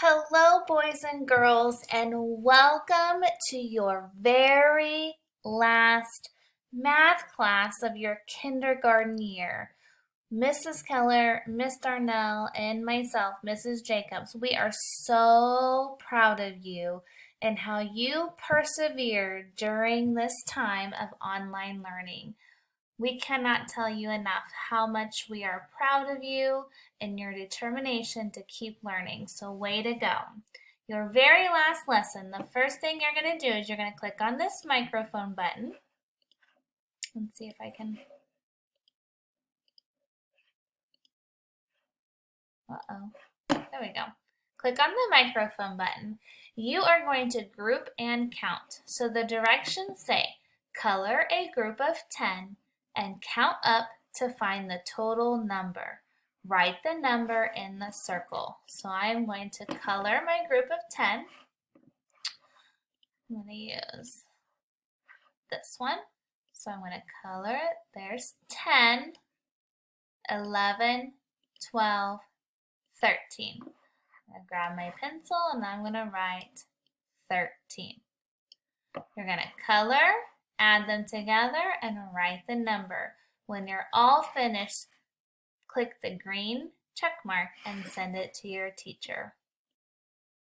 Hello, boys and girls, and welcome to your very last math class of your kindergarten year. Mrs. Keller, Miss Darnell, and myself, Mrs. Jacobs, we are so proud of you and how you persevered during this time of online learning. We cannot tell you enough how much we are proud of you and your determination to keep learning. So, way to go. Your very last lesson, the first thing you're going to do is you're going to click on this microphone button. Let's see if I can. There we go. Click on the microphone button. You are going to group and count. So the directions say, color a group of 10 and count up to find the total number. Write the number in the circle. So I am going to color my group of 10. I'm going to use this one. So I'm going to color it. There's 10, 11, 12, 13. I'm going to grab my pencil and I'm going to write 13. You're going to color, add them together, and write the number. When you're all finished, click the green check mark and send it to your teacher.